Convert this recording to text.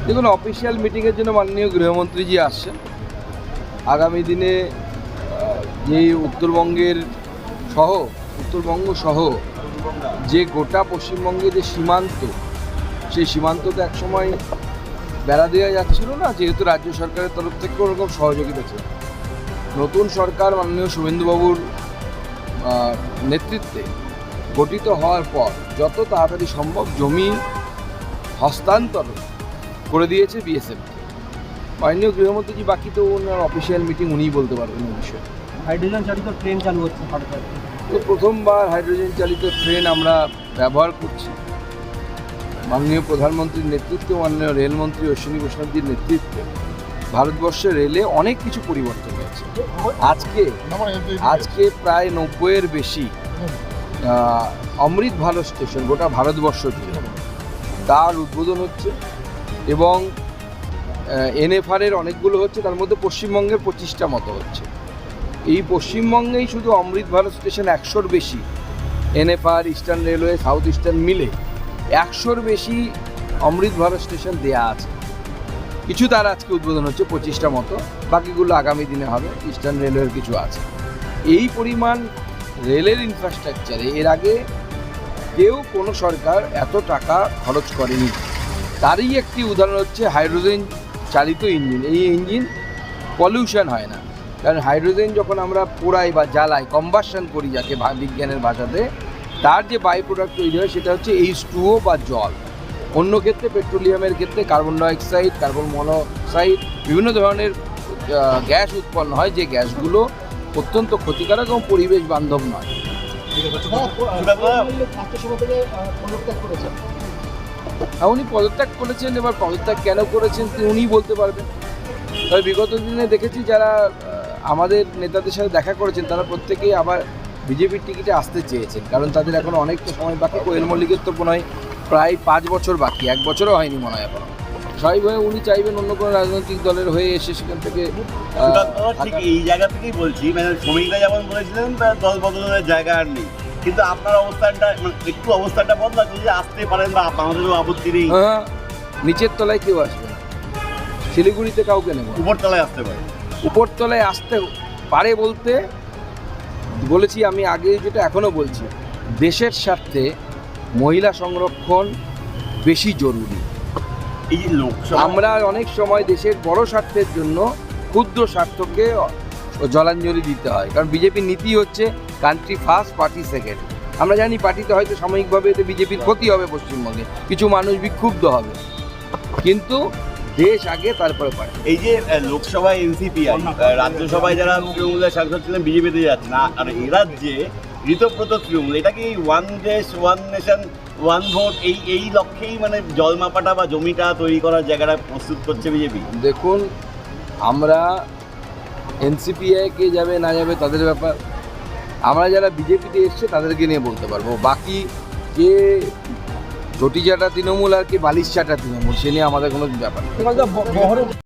দেখুন, অফিসিয়াল মিটিংয়ের জন্য মাননীয় গৃহমন্ত্রীজি আসছেন। আগামী দিনে যেই উত্তরবঙ্গ সহ যে গোটা পশ্চিমবঙ্গে যে সীমান্ত, সেই সীমান্ততে একসময় বেড়া দেওয়া যাচ্ছিল না, যেহেতু রাজ্য সরকারের তরফ থেকে ওরকম সহযোগিতা ছিল। নতুন সরকার মাননীয় শুভেন্দুবাবুর নেতৃত্বে গঠিত হওয়ার পর যত তাড়াতাড়ি সম্ভব জমি হস্তান্তর করে দিয়েছে বিএসএফ। মাননীয় গৃহমন্ত্রীজি বাকি তো ওনার অফিসিয়াল মিটিং উনিই বলতে পারবেন এই বিষয়ে। হাইড্রোজেন চালিত ট্রেন চালু হচ্ছে ভারতের। তো প্রথমবার হাইড্রোজেন চালিত ট্রেন আমরা ব্যবহার করছি। মাননীয় প্রধানমন্ত্রীর নেতৃত্বে, মাননীয় রেলমন্ত্রী অশ্বিনী বৈষ্ণবজির নেতৃত্বে ভারতবর্ষের রেলে অনেক কিছু পরিবর্তন হয়েছে। আজকে প্রায় 90-এর বেশি অমৃত ভারত স্টেশন গোটা ভারতবর্ষ জুড়ে তার উদ্বোধন হচ্ছে এবং এনএফআরের অনেকগুলো হচ্ছে, তার মধ্যে পশ্চিমবঙ্গের 25টা মতো হচ্ছে। এই পশ্চিমবঙ্গেই শুধু অমৃত ভারত স্টেশন 100-র বেশি, NFR, eastern railway, south eastern মিলে 100-র বেশি অমৃত ভারত স্টেশন দেয়া আছে। কিছু তার আজকে উদ্বোধন হচ্ছে 25টা মতো, বাকিগুলো আগামী দিনে হবে। ইস্টার্ন রেলওয়ের কিছু আছে। এই পরিমাণ রেলের ইনফ্রাস্ট্রাকচারে এর আগে কেউ কোনো সরকার এত টাকা খরচ করেনি। তারই একটি উদাহরণ হচ্ছে হাইড্রোজেন চালিত ইঞ্জিন। এই ইঞ্জিন পলিউশন হয় না, কারণ হাইড্রোজেন যখন আমরা পোড়াই বা জ্বালাই, কম্বাসন করি যাকে বিজ্ঞানের ভাষাতে, তার যে বাই প্রোডাক্ট তৈরি হয় সেটা হচ্ছে H2O বা জল। অন্য ক্ষেত্রে পেট্রোলিয়ামের ক্ষেত্রে কার্বন ডাইঅক্সাইড, কার্বন মনোক্সাইড, বিভিন্ন ধরনের গ্যাস উৎপন্ন হয়, যে গ্যাসগুলো অত্যন্ত ক্ষতিকারক এবং পরিবেশ বান্ধব নয়। উনি পদত্যাগ করেছেন, এবার পদত্যাগ কেন করেছেন উনিই বলতে পারবেন। তবে বিগত দিনে দেখেছি যারা আমাদের নেতাদের সাথে দেখা করেছেন তারা প্রত্যেকেই আবার বিজেপির টিকিটে আসতে চেয়েছেন, কারণ তাদের এখন অনেকটা সময় বাকি। কোয়েল মল্লিকের তো মনে হয় প্রায় 5 বছর বাকি, 1 বছরও হয়নি মনে হয় এখনো। স্বাভাবিকভাবে উনি চাইবেন অন্য কোনো রাজনৈতিক দলের হয়ে এসে সেখান থেকে। ঠিক এই জায়গা থেকেই বলছি, মানে শ্রমিকরা যেমন বলেছিলেন দল বদলের জায়গা আর নেই, কিন্তু আপনার অবস্থানটা একটু অবস্থানটা বদলাচ্ছে যে আসতে পারেন বা আমাদেরও আপত্তি নেই। হ্যাঁ, নিচের তলায় কেউ আসবে না, শিলিগুড়িতে কাউকে নেব। উপরতলায় আসতে পারে, উপরতলায় আসতে পারে বলতে বলেছি আমি আগে, যেটা এখনও বলছি, দেশের স্বার্থে মহিলা সংরক্ষণ বেশি জরুরি। এই যে লোকসভা আমরা অনেক সময় দেশের বড় স্বার্থের জন্য ক্ষুদ্র স্বার্থকে জলাঞ্জলি দিতে হয়, কারণ বিজেপির নীতি হচ্ছে কান্ট্রি ফার্স্ট, পার্টি সেকেন্ড। আমরা জানি পার্টিতে হয়তো সাময়িকভাবে এতে বিজেপির ক্ষতি হবে, পশ্চিমবঙ্গে কিছু মানুষ বিক্ষুব্ধ হবে, কিন্তু দেশ আগে তারপরে পার্টি। এই যে লোকসভায় এনসিপিআই, রাজ্যসভায় যারা তৃণমূলের সাংসদ ছিলেন বিজেপিতে যাচ্ছে না, আর এই রাজ্যে ঋতব্রত তৃণমূল, এটা কি ওয়ান দেশ ওয়ান নেশন ওয়ান ভোট এই লক্ষ্যেই মানে জলমাপাটা বা জমিটা তৈরি করার জায়গাটা প্রস্তুত করছে বিজেপি? দেখুন, আমরা এনসিপিআই কে যাবে না যাবে তাদের ব্যাপার, আমরা যারা বিজেপিতে এসছে তাদেরকে নিয়ে বলতে পারবো। বাকি কে চটি চাটা তৃণমূল আর কি বালিশ চাটা তৃণমূল, সে নিয়ে আমাদের কোনো ব্যাপার নেই।